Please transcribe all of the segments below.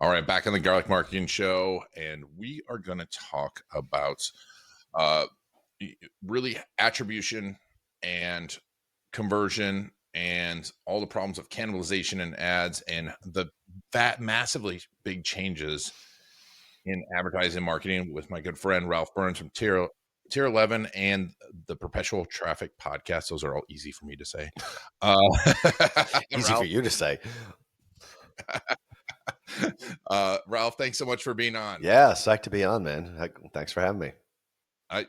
All right, back on the Garlic Marketing Show, and we are going to talk about uh, really attribution and conversion and all the problems of cannibalization in ads and the massively big changes in advertising marketing with my good friend Ralph Burns from Tier 11 and the Perpetual Traffic Podcast. Those are all easy for me to say. Easy for you to say. Ralph, thanks so much for being on. Yeah, psyched to be on, man. Thanks for having me.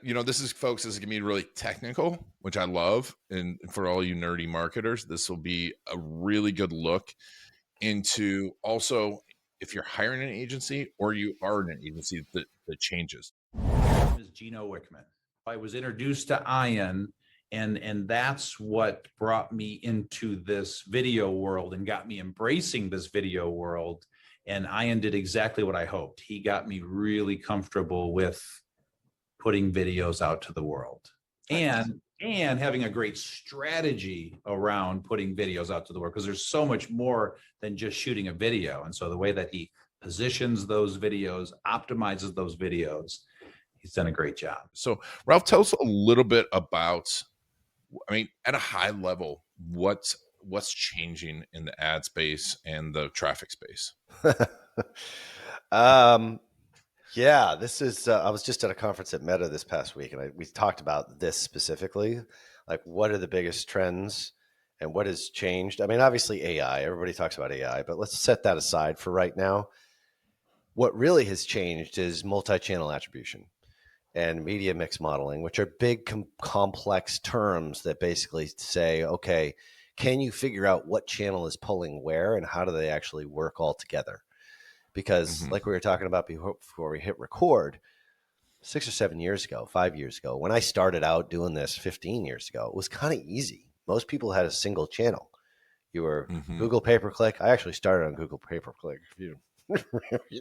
This is going to be really technical, which I love. And for all you nerdy marketers, this will be a really good look into also if you're hiring an agency or you are in an agency, the changes. My name is Gino Wickman. I was introduced to Ian, and that's what brought me into this video world and got me embracing this video world. And Ian did exactly what I hoped. He got me really comfortable with putting videos out to the world and having a great strategy around putting videos out to the world, because there's so much more than just shooting a video. And so the way that he positions those videos, optimizes those videos, he's done a great job. So Ralph, tell us a little bit about, at a high level, what's changing in the ad space and the traffic space? Yeah, this is, I was just at a conference at Meta this past week, and we talked about this specifically, like what are the biggest trends and what has changed? Obviously AI, everybody talks about AI, but let's set that aside for right now. What really has changed is multi-channel attribution and media mix modeling, which are big, complex terms that basically say, okay, can you figure out what channel is pulling where and how do they actually work all together? Because like we were talking about before we hit record, 6 or 7 years ago, 5 years ago, when I started out doing this 15 years ago, it was kind of easy. Most people had a single channel. You were Google pay-per-click. I actually started on Google pay-per-click, if you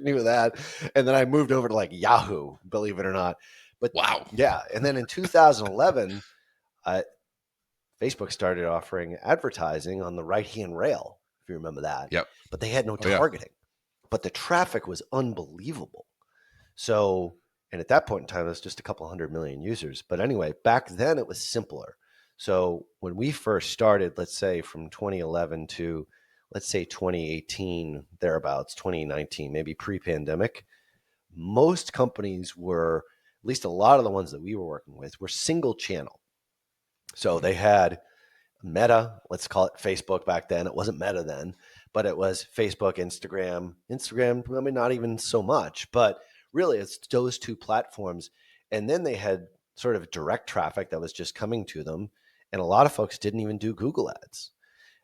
knew that. And then I moved over to like Yahoo, believe it or not. But wow. Yeah. And then in 2011, Facebook started offering advertising on the right-hand rail, if you remember that. Yep. But they had no targeting. But the traffic was unbelievable. So, and at that point in time, it was just a couple 100 million users. But anyway, back then it was simpler. So when we first started, let's say from 2011 to, let's say 2018, thereabouts, 2019, maybe pre-pandemic, most companies were, at least a lot of the ones that we were working with, were single channel. So they had Meta, let's call it Facebook back then. It wasn't Meta then, but it was Facebook, Instagram, not even so much, but really it's those two platforms. And then they had sort of direct traffic that was just coming to them. And a lot of folks didn't even do Google ads.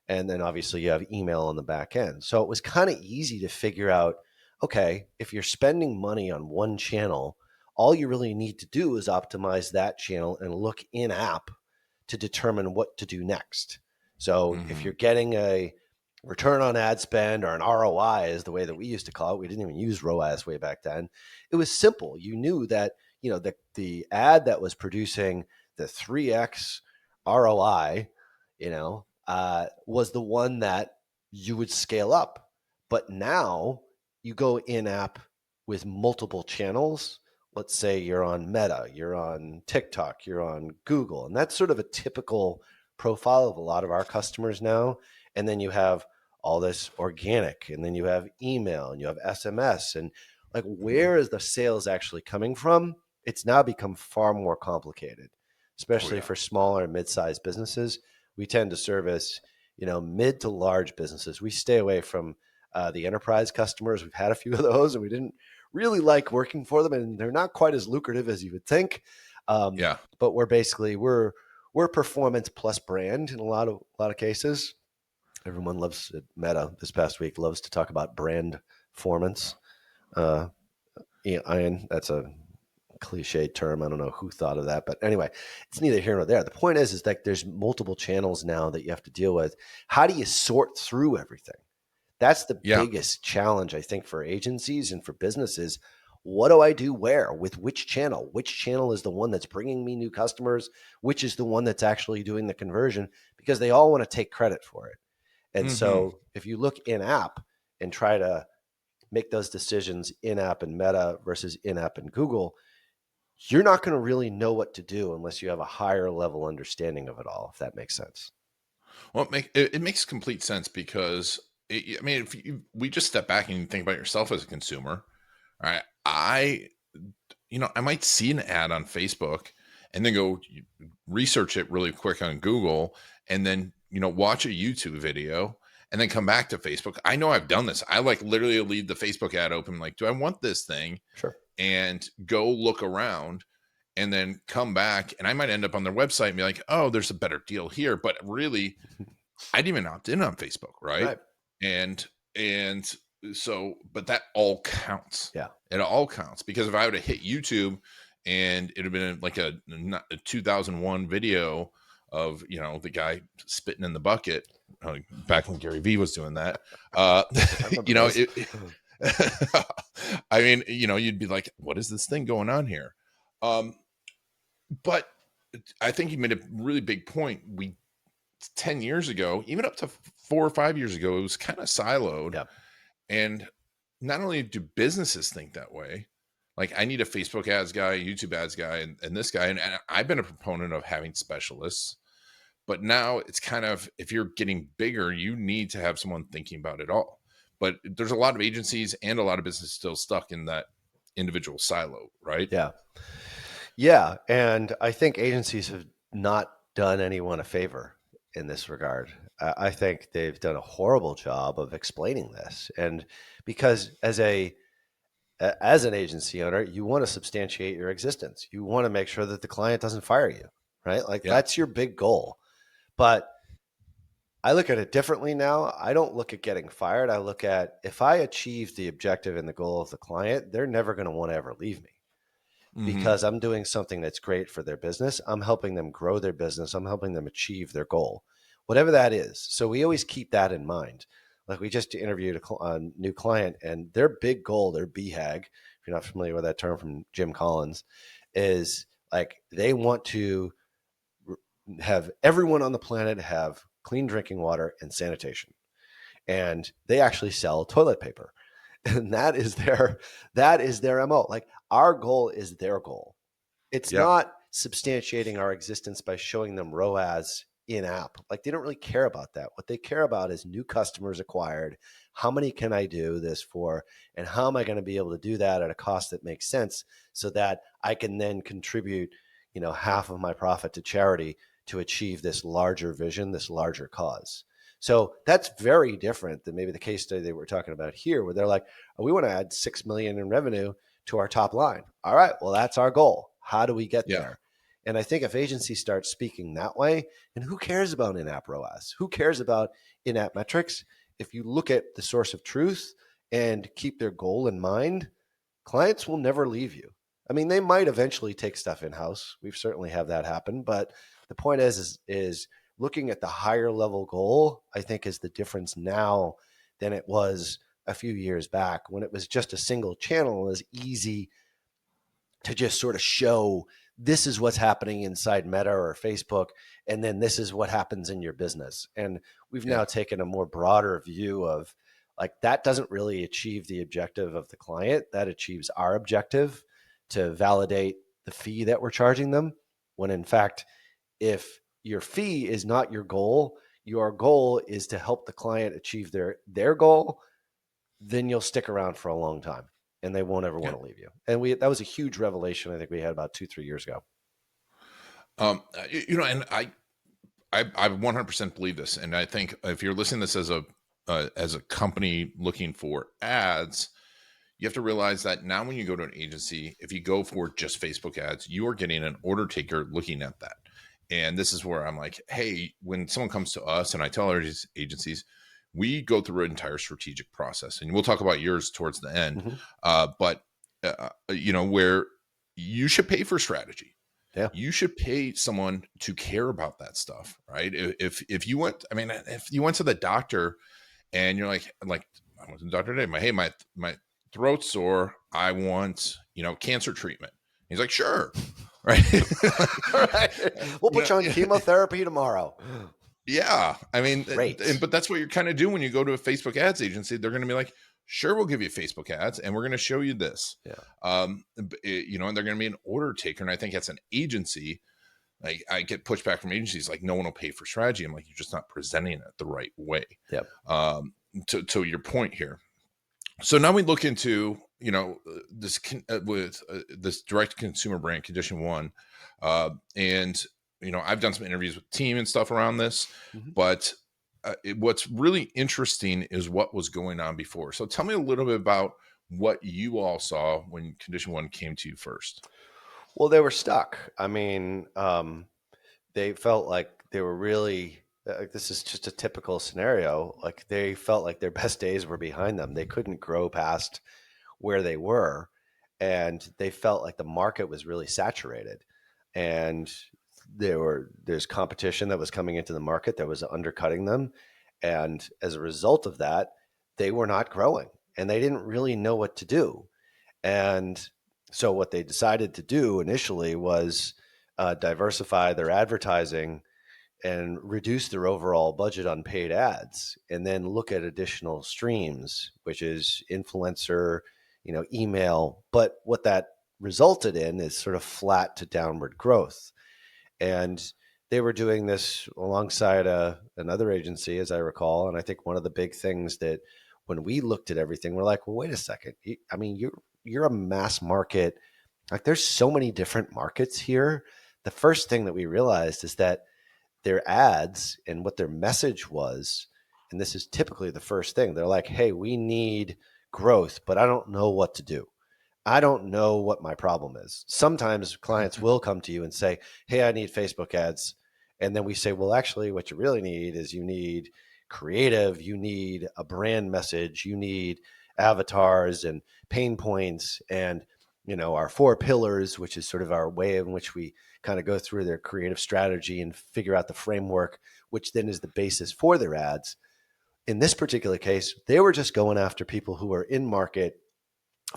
And then obviously you have email on the back end. So it was kind of easy to figure out, okay, if you're spending money on one channel, all you really need to do is optimize that channel and look in app to determine what to do next. So if you're getting a return on ad spend, or an ROI is the way that we used to call it. We didn't even use ROAS way back then. It was simple. You knew that, the ad that was producing the 3x ROI, was the one that you would scale up. But now you go in app with multiple channels. Let's say you're on Meta, you're on TikTok, you're on Google. And that's sort of a typical profile of a lot of our customers now. And then you have all this organic, and then you have email, and you have SMS, and like, where is the sales actually coming from? It's now become far more complicated, especially for smaller and mid-sized businesses. We tend to service, mid to large businesses. We stay away from the enterprise customers. We've had a few of those, and we didn't really like working for them, and they're not quite as lucrative as you would think. But we're performance plus brand in a lot of cases. Everyone loves at Meta this past week loves to talk about brand performance. Ian, that's a cliched term. I don't know who thought of that, but anyway, it's neither here nor there. The point is that there's multiple channels now that you have to deal with. How do you sort through everything? That's the biggest challenge, I think, for agencies and for businesses. What do I do where, with which channel? Which channel is the one that's bringing me new customers? Which is the one that's actually doing the conversion? Because they all want to take credit for it. And so if you look in app and try to make those decisions in-app and Meta versus in-app and Google, you're not going to really know what to do unless you have a higher level understanding of it all, if that makes sense. Well, it makes complete sense because I mean, we just step back and you think about yourself as a consumer, right? I might see an ad on Facebook and then go research it really quick on Google and then, watch a YouTube video and then come back to Facebook. I know I've done this. I literally leave the Facebook ad open. Like, do I want this thing? Sure. And go look around and then come back. And I might end up on their website and be like, oh, there's a better deal here. But really, I didn't even opt in on Facebook. Right. And so, but that all counts. Yeah. It all counts because if I would have hit YouTube and it had been like a 2001 video of, the guy spitting in the bucket, back when Gary Vee was doing that, I mean, you'd be like, what is this thing going on here? But I think you made a really big point. 10 years ago, even up to 4 or 5 years ago, it was kind of siloed. Yeah. And not only do businesses think that way, like I need a Facebook ads guy, a YouTube ads guy, and this guy. And I've been a proponent of having specialists, but now it's kind of, if you're getting bigger, you need to have someone thinking about it all. But there's a lot of agencies and a lot of businesses still stuck in that individual silo, right? Yeah. Yeah. And I think agencies have not done anyone a favor in this regard. I think they've done a horrible job of explaining this. And because as an agency owner, you want to substantiate your existence. You want to make sure that the client doesn't fire you, right? That's your big goal. But I look at it differently now. I don't look at getting fired. I look at, if I achieve the objective and the goal of the client, they're never going to want to ever leave me. Because I'm doing something that's great for their business. I'm helping them grow their business. I'm helping them achieve their goal, whatever that is. So we always keep that in mind. Like, we just interviewed a new client, and their big goal, their BHAG, if you're not familiar with that term from Jim Collins, is like they want to have everyone on the planet have clean drinking water and sanitation. And they actually sell toilet paper. And that is their MO. Like, our goal is their goal. It's not substantiating our existence by showing them ROAS in-app. Like, they don't really care about that. What they care about is new customers acquired. How many can I do this for? And how am I going to be able to do that at a cost that makes sense so that I can then contribute, half of my profit to charity to achieve this larger vision, this larger cause. So that's very different than maybe the case study that we're talking about here, where they're like, oh, we want to add 6 million in revenue to our top line. All right, well, that's our goal. How do we get there? And I think if agencies start speaking that way, and who cares about in-app ROAS? Who cares about in-app metrics? If you look at the source of truth and keep their goal in mind, clients will never leave you. I mean, they might eventually take stuff in-house. We've certainly had that happen. But the point is looking at the higher level goal, I think, is the difference now than it was a few years back when it was just a single channel. It was easy to just sort of show, this is what's happening inside Meta or Facebook, and then this is what happens in your business. And we've now taken a more broader view of, like, that doesn't really achieve the objective of the client. That achieves our objective to validate the fee that we're charging them, when in fact, if your fee is not your goal is to help the client achieve their goal, then you'll stick around for a long time and they won't ever want to leave you. And that was a huge revelation I think we had about 2-3 years ago. And I 100% believe this. And I think if you're listening to this as a company looking for ads, you have to realize that now when you go to an agency, if you go for just Facebook ads, you are getting an order taker looking at that. And this is where I'm like, hey, when someone comes to us, and I tell our agencies, we go through an entire strategic process, and we'll talk about yours towards the end. But where you should pay for strategy. Yeah, you should pay someone to care about that stuff, right? If you went to the doctor, and you're like I went to the doctor today. My throat's sore. I want cancer treatment. He's like, sure. Right. We'll put you on chemotherapy tomorrow. Yeah. I mean, but that's what you're kind of doing when you go to a Facebook ads agency. They're going to be like, Sure, we'll give you Facebook ads, and we're going to show you this. Yeah. And they're going to be an order taker. And I think that's an agency. Like, I get pushback from agencies, like, no one will pay for strategy. I'm like, you're just not presenting it the right way. Yep. To your point here. So now we look into, this with this direct consumer brand, Condition One, and I've done some interviews with team and stuff around this, but what's really interesting is what was going on before. So tell me a little bit about what you all saw when Condition One came to you first. Well, they were stuck. I mean, they felt like they were really, this is just a typical scenario. Like they felt like their best days were behind them. They couldn't grow past where they were. And they felt like the market was really saturated. And there's competition that was coming into the market that was undercutting them. And as a result of that, they were not growing and they didn't really know what to do. And so what they decided to do initially was diversify their advertising and reduce their overall budget on paid ads, and then look at additional streams, which is influencer, email. But what that resulted in is sort of flat to downward growth. And they were doing this alongside another agency, as I recall. And I think one of the big things that when we looked at everything, we're like, well, wait a second. I mean, you're a mass market. Like there's so many different markets here. The first thing that we realized is that their ads and what their message was, and this is typically the first thing, they're like, hey, we need growth, but I don't know what to do. I don't know what my problem is. Sometimes clients will come to you and say, hey, I need Facebook ads. And then we say, well, actually, what you really need is you need creative, you need a brand message, you need avatars and pain points and, our 4 pillars, which is sort of our way in which we kind of go through their creative strategy and figure out the framework, which then is the basis for their ads. In this particular case, they were just going after people who are in market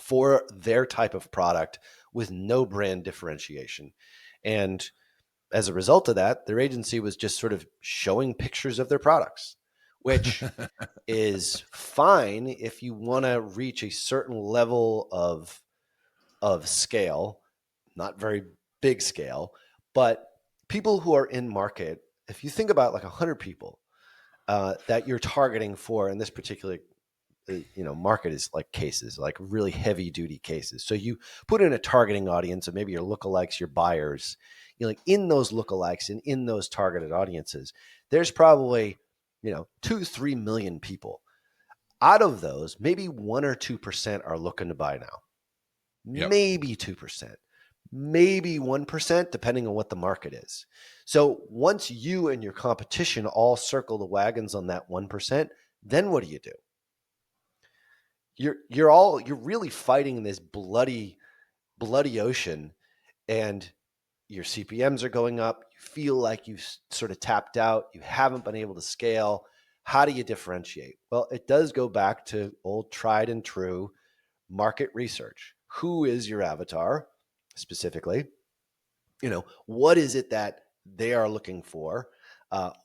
for their type of product with no brand differentiation. And as a result of that, their agency was just sort of showing pictures of their products, which is fine if you want to reach a certain level of scale, not very big scale, but people who are in market, if you think about like 100 people that you're targeting for in this particular market is like cases, like really heavy duty cases. So you put in a targeting audience of maybe your lookalikes, your buyers, like in those lookalikes and in those targeted audiences, there's probably, 2-3 million people. Out of those, maybe 1 or 2% are looking to buy now. Yep. Maybe 2%, maybe 1%, depending on what the market is. So once you and your competition all circle the wagons on that 1%, then what do? You're really fighting in this bloody ocean, and your CPMs are going up. You feel like you've sort of tapped out. You haven't been able to scale. How do you differentiate? Well, it does go back to old tried and true market research. Who is your avatar specifically? What is it that they are looking for?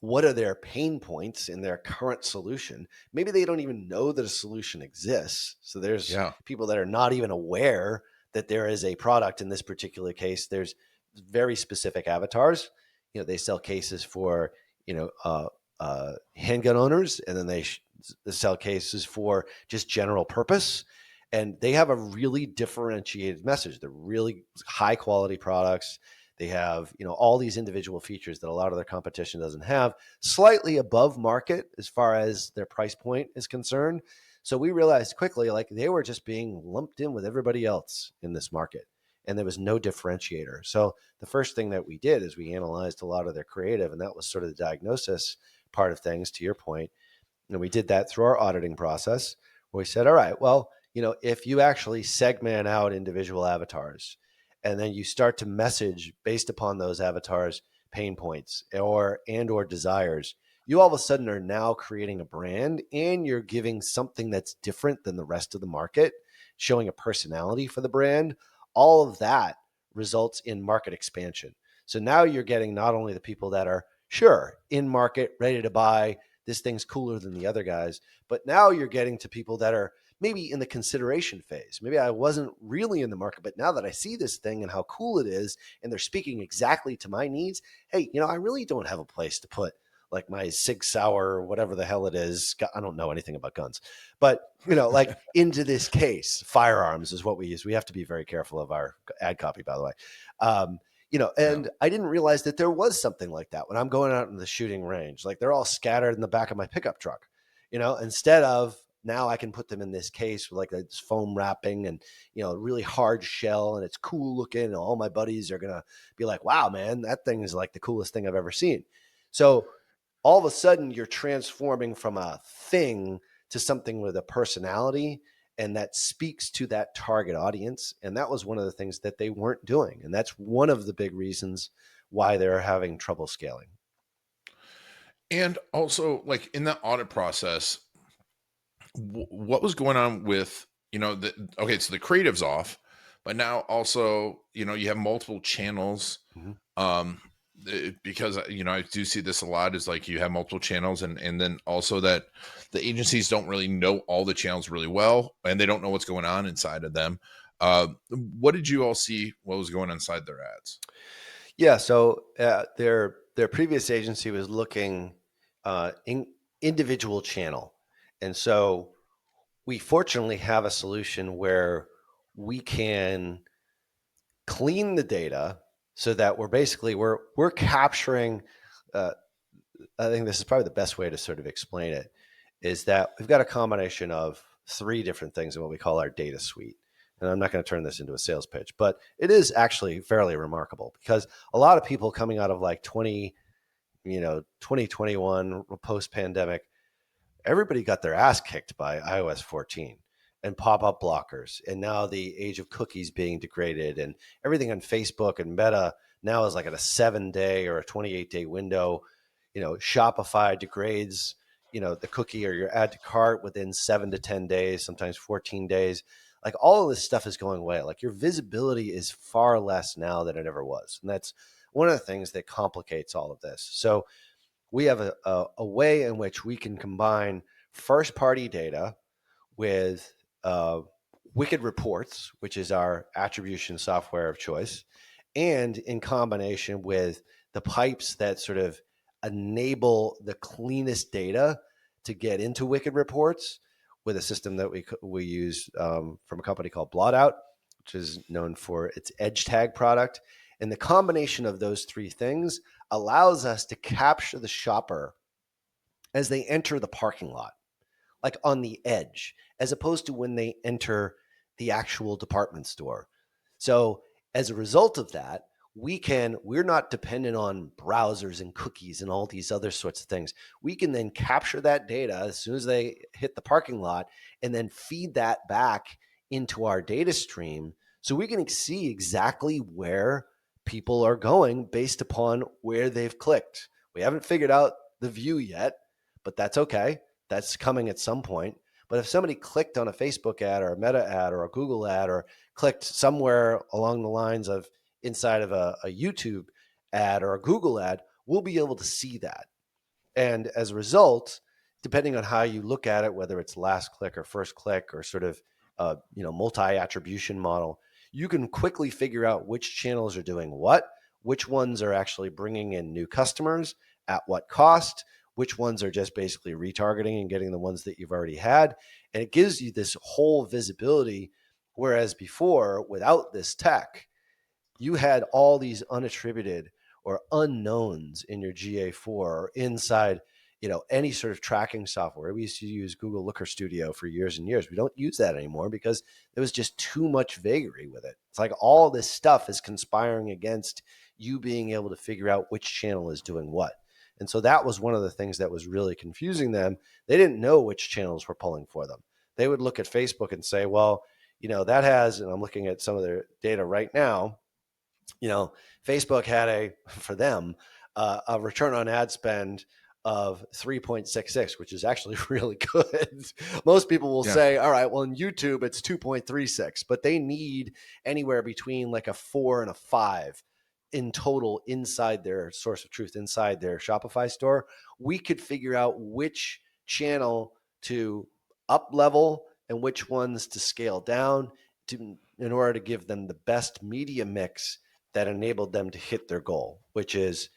What are their pain points in their current solution? Maybe they don't even know that a solution exists. So there's people that are not even aware that there is a product in this particular case. There's very specific avatars. They sell cases for, handgun owners, and then they sell cases for just general purpose. And they have a really differentiated message. They're really high quality products. They have, all these individual features that a lot of their competition doesn't have, slightly above market as far as their price point is concerned. So we realized quickly, like they were just being lumped in with everybody else in this market, and there was no differentiator. So the first thing that we did is we analyzed a lot of their creative, and that was sort of the diagnosis part of things, to your point. And we did that through our auditing process, where we said, all right, well, if you actually segment out individual avatars, and then you start to message based upon those avatars' pain points or desires, you all of a sudden are now creating a brand, and you're giving something that's different than the rest of the market, showing a personality for the brand. All of that results in market expansion. So now you're getting not only the people that are in market, ready to buy, this thing's cooler than the other guys, but now you're getting to people that are maybe in the consideration phase. Maybe I wasn't really in the market, but now that I see this thing and how cool it is, and they're speaking exactly to my needs, hey, I really don't have a place to put like my Sig Sauer, whatever the hell it is. I don't know anything about guns, but like into this case, firearms is what we use. We have to be very careful of our ad copy, by the way. And I didn't realize that there was something like that when I'm going out in the shooting range. Like they're all scattered in the back of my pickup truck, instead of now I can put them in this case with like this foam wrapping and, really hard shell, and it's cool looking. And all my buddies are going to be like, wow, man, that thing is like the coolest thing I've ever seen. So all of a sudden you're transforming from a thing to something with a personality, and that speaks to that target audience. And that was one of the things that they weren't doing. And that's one of the big reasons why they're having trouble scaling. And also, like in that audit process, what was going on with, okay, so the creative's off, but now also, you have multiple channels. Because I do see this a lot, is like you have multiple channels, and then also that the agencies don't really know all the channels really well, and they don't know what's going on inside of them. What did you all see? What was going on inside their ads? Yeah, so their previous agency was looking in individual channel, and so we fortunately have a solution where we can clean the data so that we're capturing. I think this is probably the best way to sort of explain it, is that we've got a combination of 3 different things in what we call our data suite. And I'm not going to turn this into a sales pitch, but it is actually fairly remarkable, because a lot of people coming out of like 2021 post-pandemic, everybody got their ass kicked by iOS 14 and pop-up blockers, and now the age of cookies being degraded, and everything on Facebook and Meta now is like at a 7-day or a 28-day window. Shopify degrades, the cookie or your add to cart within 7 to 10 days, sometimes 14 days. Like all of this stuff is going away. Like your visibility is far less now than it ever was. And that's one of the things that complicates all of this. So we have a way in which we can combine first party data with Wicked Reports, which is our attribution software of choice, and in combination with the pipes that sort of enable the cleanest data to get into Wicked Reports, with a system that we use from a company called Blotout, which is known for its Edge Tag product. And the combination of those 3 things allows us to capture the shopper as they enter the parking lot, like on the edge, as opposed to when they enter the actual department store. So as a result of that, we're not dependent on browsers and cookies and all these other sorts of things. We can then capture that data as soon as they hit the parking lot, and then feed that back into our data stream, so we can see exactly where people are going based upon where they've clicked. We haven't figured out the view yet, but that's okay. That's coming at some point. But if somebody clicked on a Facebook ad or a Meta ad or a Google ad, or clicked somewhere along the lines of inside of a YouTube ad or a Google ad, we'll be able to see that. And as a result, depending on how you look at it, whether it's last click or first click or sort of multi-attribution model, you can quickly figure out which channels are doing what, which ones are actually bringing in new customers, at what cost, which ones are just basically retargeting and getting the ones that you've already had. And it gives you this whole visibility. Whereas before, without this tech, you had all these unattributed or unknowns in your GA4 or inside, any sort of tracking software. We used to use Google Looker Studio for years and years. We don't use that anymore because there was just too much vagary with it. It's like all this stuff is conspiring against you being able to figure out which channel is doing what. And so that was one of the things that was really confusing them. They didn't know which channels were pulling for them. They would look at Facebook and say, well, that has, and I'm looking at some of their data right now, Facebook had for them, a return on ad spend of 3.66, which is actually really good. Most people will say, all right, well, in YouTube, it's 2.36, but they need anywhere between like a 4 and a 5 in total inside their source of truth, inside their Shopify store. We could figure out which channel to up level and which ones to scale down in order to give them the best media mix that enabled them to hit their goal, which is,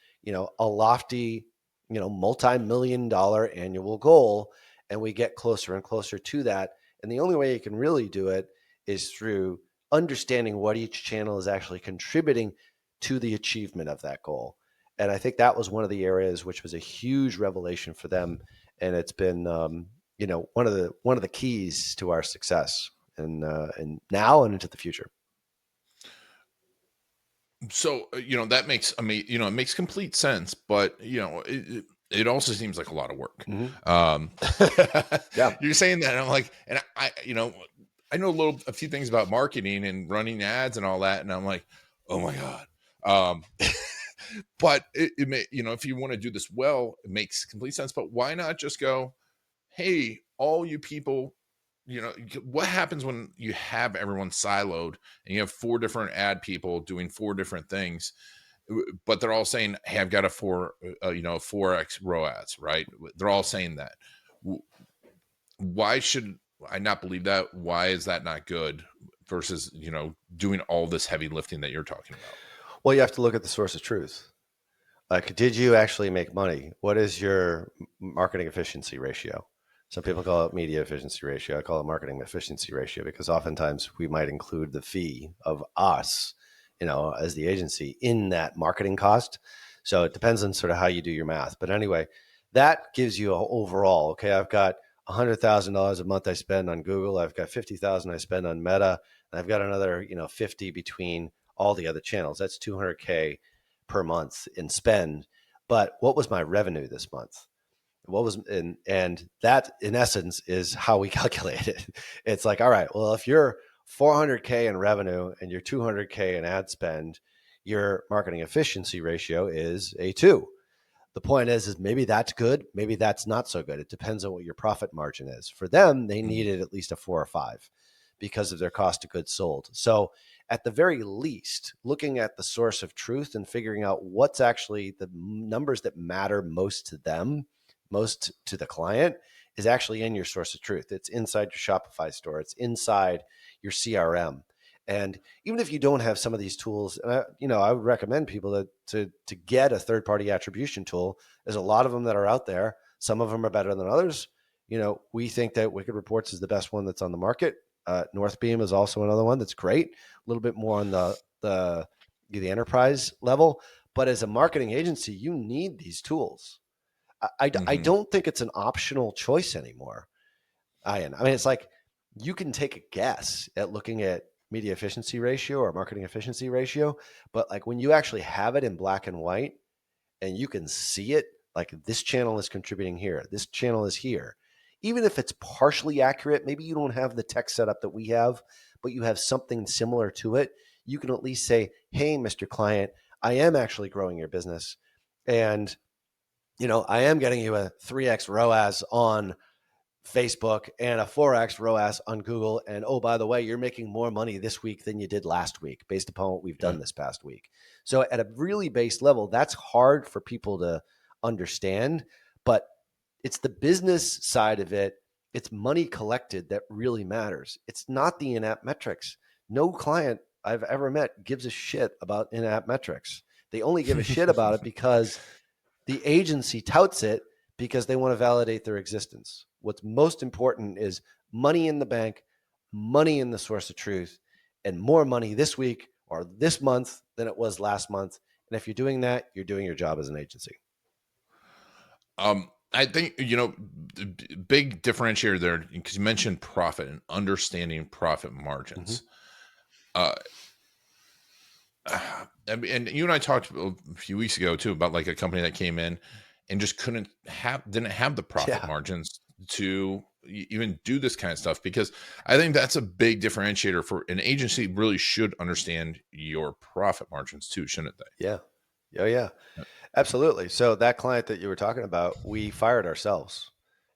a lofty, multi-million-dollar annual goal. And we get closer and closer to that. And the only way you can really do it is through understanding what each channel is actually contributing to the achievement of that goal. And I think that was one of the areas which was a huge revelation for them. And it's been, one of the keys to our success and now and into the future. So, that makes, it makes complete sense, but, it also seems like a lot of work. Yeah. You're saying that, and I'm like, and I know a few things about marketing and running ads and all that. And I'm like, oh my God. But it may, if you want to do this well, it makes complete sense, but why not just go, hey, all you people, what happens when you have everyone siloed and you have 4 different ad people doing 4 different things, but they're all saying, hey, I've got a 4x ROAS, right? They're all saying that. Why should I not believe that? Why is that not good versus, doing all this heavy lifting that you're talking about? Well, you have to look at the source of truth. Like, did you actually make money? What is your marketing efficiency ratio? Some people call it media efficiency ratio. I call it marketing efficiency ratio because oftentimes we might include the fee of us, as the agency in that marketing cost. So it depends on sort of how you do your math. But anyway, that gives you an overall, okay, I've got $100,000 a month I spend on Google. I've got $50,000 I spend on Meta. And I've got another, 50 between all the other channels. That's $200K per month in spend. But what was my revenue this month? What was, and that in essence is how we calculate it. It's like, all right, well, if you're 400K in revenue and you're 200K in ad spend, your marketing efficiency ratio is a 2. The point is maybe that's good, maybe that's not so good. It depends on what your profit margin is. For them, they needed at least a 4 or 5 because of their cost of goods sold. So at the very least, looking at the source of truth and figuring out what's actually the numbers that matter most to them, most to the client, is actually in your source of truth. It's inside your Shopify store. It's inside your CRM. And even if you don't have some of these tools, I would recommend people to get a third-party attribution tool. There's a lot of them that are out there. Some of them are better than others. We think that Wicked Reports is the best one that's on the market. Northbeam is also another one that's great. A little bit more on the enterprise level. But as a marketing agency, you need these tools. I don't think it's an optional choice anymore. I mean, it's like you can take a guess at looking at media efficiency ratio or marketing efficiency ratio, but like when you actually have it in black and white and you can see it, like this channel is contributing here, this channel is here. Even if it's partially accurate, maybe you don't have the tech setup that we have, but you have something similar to it. You can at least say, hey, Mr. Client, I am actually growing your business. And I am getting you a 3x ROAS on Facebook and a 4x ROAS on Google. And oh, by the way, you're making more money this week than you did last week based upon what we've done this past week. So at a really base level, that's hard for people to understand, but it's the business side of it. It's money collected that really matters. It's not the in-app metrics. No client I've ever met gives a shit about in-app metrics. They only give a shit about it because the agency touts it because they want to validate their existence. What's most important is money in the bank, money in the source of truth, and more money this week or this month than it was last month. And if you're doing that, you're doing your job as an agency. I think, big differentiator there, because you mentioned profit and understanding profit margins. And you and I talked a few weeks ago too about like a company that came in and just didn't have the profit margins to even do this kind of stuff, because I think that's a big differentiator for an agency. Really should understand your profit margins too, shouldn't they? Yeah. Oh, yeah. Absolutely. So that client that you were talking about, we fired ourselves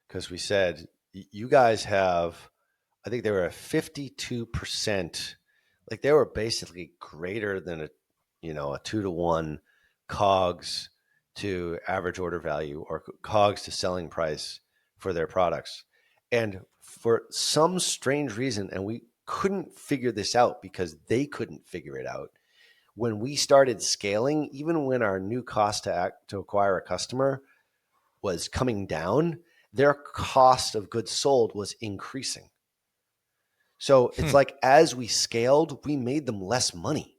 because we said, you guys have, I think they were a 52%, like they were basically greater than a 2-to-1 COGS to average order value or COGS to selling price for their products. And for some strange reason, and we couldn't figure this out because they couldn't figure it out. When we started scaling, even when our new cost to acquire a customer was coming down, their cost of goods sold was increasing. So it's like as we scaled, we made them less money.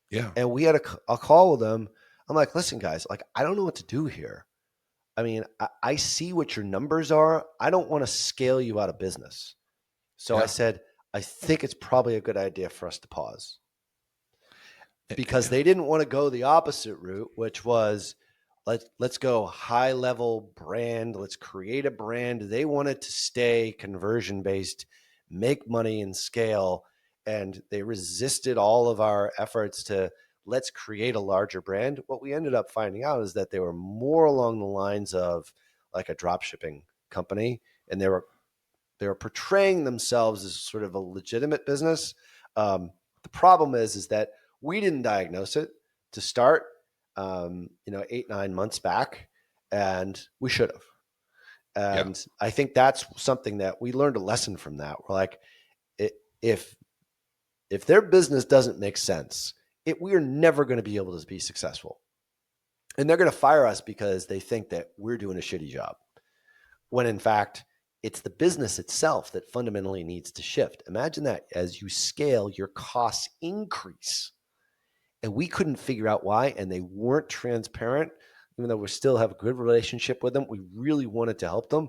Yeah. And we had a call with them. I'm like, listen, guys, like, I don't know what to do here. I mean, I see what your numbers are. I don't want to scale you out of business. So I said, I think it's probably a good idea for us to pause. Because they didn't want to go the opposite route, which was let's go high level brand. Let's create a brand. They wanted to stay conversion based, make money and scale. And they resisted all of our efforts to let's create a larger brand. What we ended up finding out is that they were more along the lines of like a drop shipping company. And they were portraying themselves as sort of a legitimate business. The problem is that we didn't diagnose it to start, 8-9 months back, and we should have. And I think that's something that we learned a lesson from that. We're like, if their business doesn't make sense, we are never going to be able to be successful. And they're going to fire us because they think that we're doing a shitty job. When in fact, it's the business itself that fundamentally needs to shift. Imagine that as you scale, your costs increase. And we couldn't figure out why, and they weren't transparent. Even though we still have a good relationship with them, we really wanted to help them.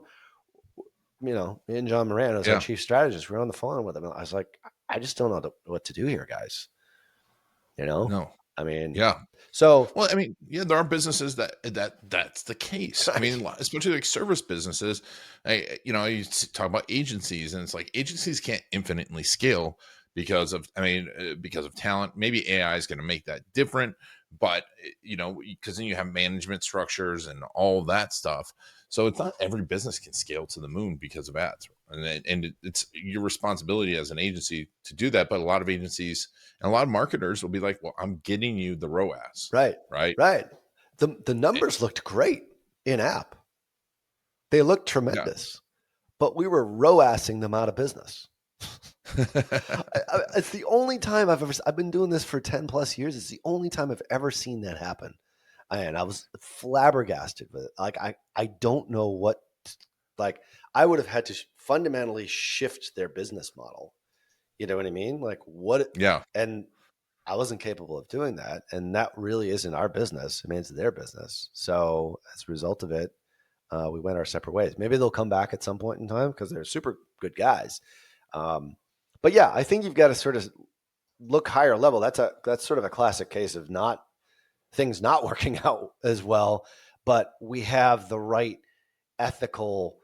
Me and John Moran, as our chief strategist, we were on the phone with them. And I was like, I just don't know what to do here, guys. No. I mean, yeah. So, well, I mean, there are businesses that's the case. I mean, especially like service businesses. You talk about agencies, and it's like agencies can't infinitely scale because of talent. Maybe AI is going to make that different, but because then you have management structures and all that stuff. So it's not every business can scale to the moon because of ads, and it's your responsibility as an agency to do that. But a lot of agencies and a lot of marketers will be like, "Well, I'm getting you the ROAS." Right. The numbers looked great in app. They looked tremendous, but we were ROASing them out of business. It's the only time I've been doing this for 10 plus years. It's the only time I've ever seen that happen. And I was flabbergasted with it. Like, I don't know what, like, I would have had to fundamentally shift their business model. You know what I mean? Like, what? Yeah. And I wasn't capable of doing that. And that really isn't our business. I mean, it's their business. So as a result of it, we went our separate ways. Maybe they'll come back at some point in time because they're super good guys. But yeah, I think you've got to sort of look higher level. That's sort of a classic case of things not working out as well, but we have the right ethical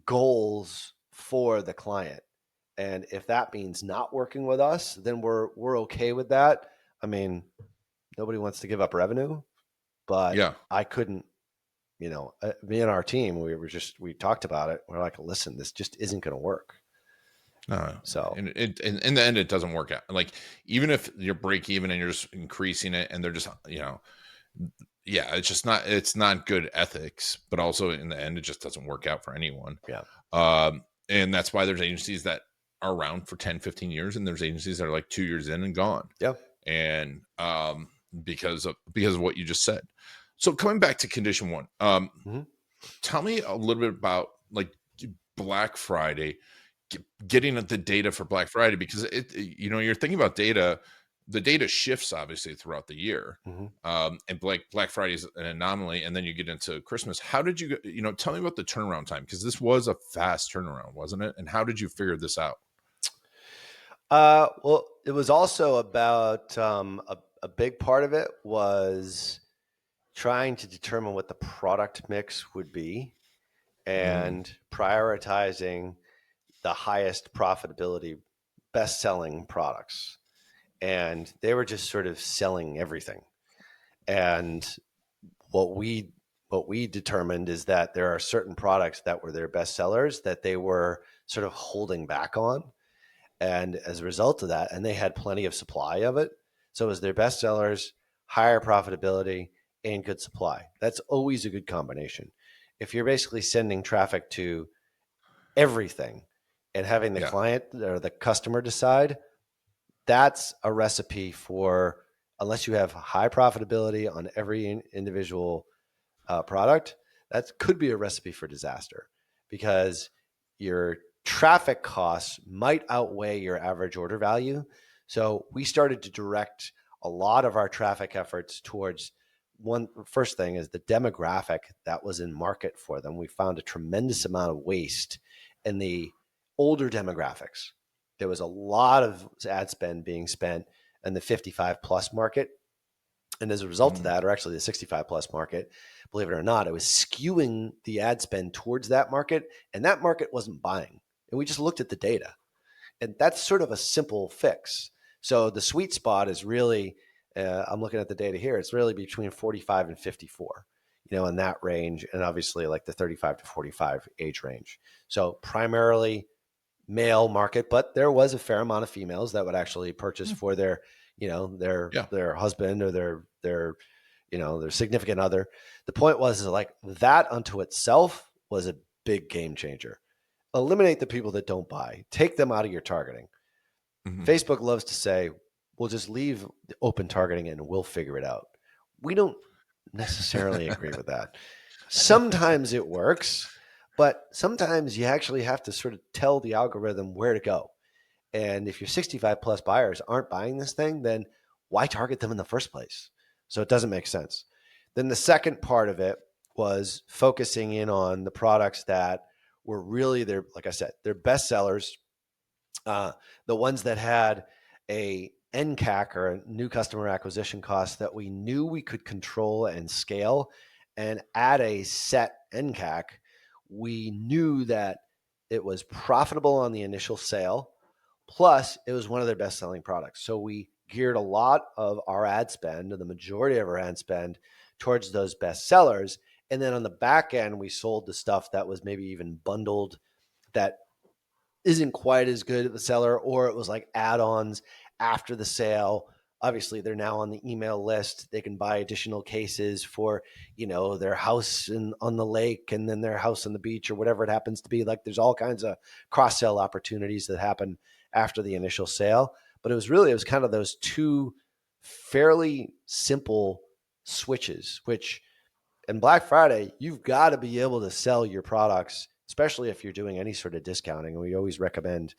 goals for the client. And if that means not working with us, then we're okay with that. I mean, nobody wants to give up revenue, but I couldn't, me and our team, we talked about it. We're like, listen, this just isn't going to work. So and in the end, it doesn't work out. Like, even if you're break even and you're just increasing it and they're just, it's not good ethics, but also in the end, it just doesn't work out for anyone. And that's why there's agencies that are around for 10, 15 years. And there's agencies that are like 2 years in and gone. And, because of what you just said. So coming back to condition one, tell me a little bit about like Black Friday, getting at the data for Black Friday, because you're thinking about data. The data shifts obviously throughout the year. And Black Friday is an anomaly. And then you get into Christmas. How did you, tell me about the turnaround time? Because this was a fast turnaround, wasn't it? And how did you figure this out? Well, it was also about a big part of it was trying to determine what the product mix would be and prioritizing the highest profitability, best-selling products. And they were just sort of selling everything. And what we determined is that there are certain products that were their best sellers that they were sort of holding back on. And as a result of that, and they had plenty of supply of it. So it was their best sellers, higher profitability, and good supply. That's always a good combination. if you're basically sending traffic to everything and having the Yeah. client or the customer decide, that's a recipe for, unless you have high profitability on every individual product, that could be a recipe for disaster, because your traffic costs might outweigh your average order value. So we started to direct a lot of our traffic efforts towards first thing is the demographic that was in market for them. We found a tremendous amount of waste in the older demographics. There was a lot of ad spend being spent in the 55 plus market. And as a result of that, or actually the 65 plus market, believe it or not, it was skewing the ad spend towards that market, and that market wasn't buying. And we just looked at the data, and that's sort of a simple fix. So the sweet spot is really, I'm looking at the data here, it's really between 45 and 54, in that range, and obviously like the 35 to 45 age range. So primarily male market, but there was a fair amount of females that would actually purchase for their, their husband or their significant other. The point was like that unto itself was a big game changer. Eliminate the people that don't buy, take them out of your targeting. Facebook loves to say, we'll just leave the open targeting and we'll figure it out. We don't necessarily agree with that. Sometimes it works, but sometimes you actually have to sort of tell the algorithm where to go. And if your 65 plus buyers aren't buying this thing, then why target them in the first place? So it doesn't make sense. Then the second part of it was focusing in on the products that were really like I said, their best sellers, the ones that had a NCAC or a new customer acquisition cost that we knew we could control and scale. And at a set NCAC, we knew that it was profitable on the initial sale. Plus, it was one of their best selling products. So we geared a lot of our ad spend, the majority of our ad spend, towards those best sellers. And then on the back end, we sold the stuff that was maybe even bundled that isn't quite as good at the seller, or it was like add-ons after the sale. Obviously, they're now on the email list. They can buy additional cases for, their house on the lake and then their house on the beach or whatever it happens to be. Like there's all kinds of cross-sell opportunities that happen after the initial sale. But it was kind of those two fairly simple switches, which in Black Friday, you've got to be able to sell your products, especially if you're doing any sort of discounting. And we always recommend,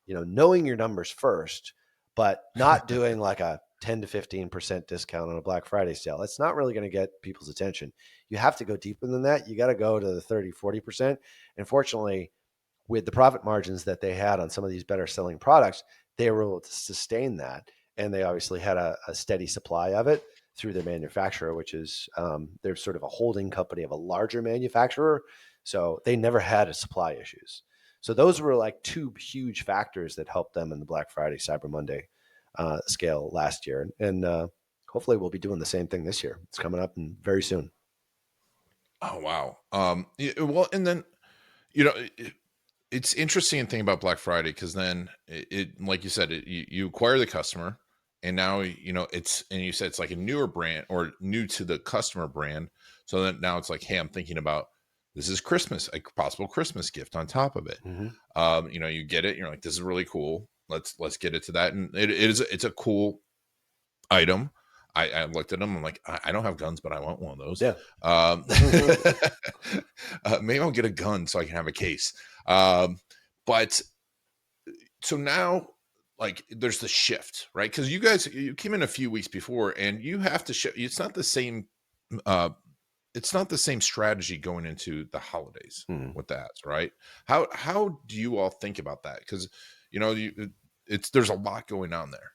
knowing your numbers first, but not doing like a 10 to 15% discount on a Black Friday sale. That's not really going to get people's attention. You have to go deeper than that. You got to go to the 30, 40%. And fortunately, with the profit margins that they had on some of these better selling products, they were able to sustain that. And they obviously had a steady supply of it through their manufacturer, which is they're sort of a holding company of a larger manufacturer. So they never had supply issues. So those were like two huge factors that helped them in the Black Friday, Cyber Monday scale last year. And hopefully we'll be doing the same thing this year. It's coming up very soon. Oh, wow. Well, and then, it's interesting thing about Black Friday, because then it like you said, you acquire the customer, and now and you said it's like a newer brand or new to the customer brand. So then now it's like, hey, I'm thinking about this is Christmas, a possible Christmas gift on top of it. You get it, you're like, this is really cool. Let's get it to that, and it's a cool item. I looked at them. I'm like, I don't have guns, but I want one of those. Yeah. Maybe I'll get a gun so I can have a case. But so now, like, there's the shift, right? Because you came in a few weeks before, and you have to shift. It's not the same. It's not the same strategy going into the holidays with that, right? How do you all think about that? Because there's a lot going on there.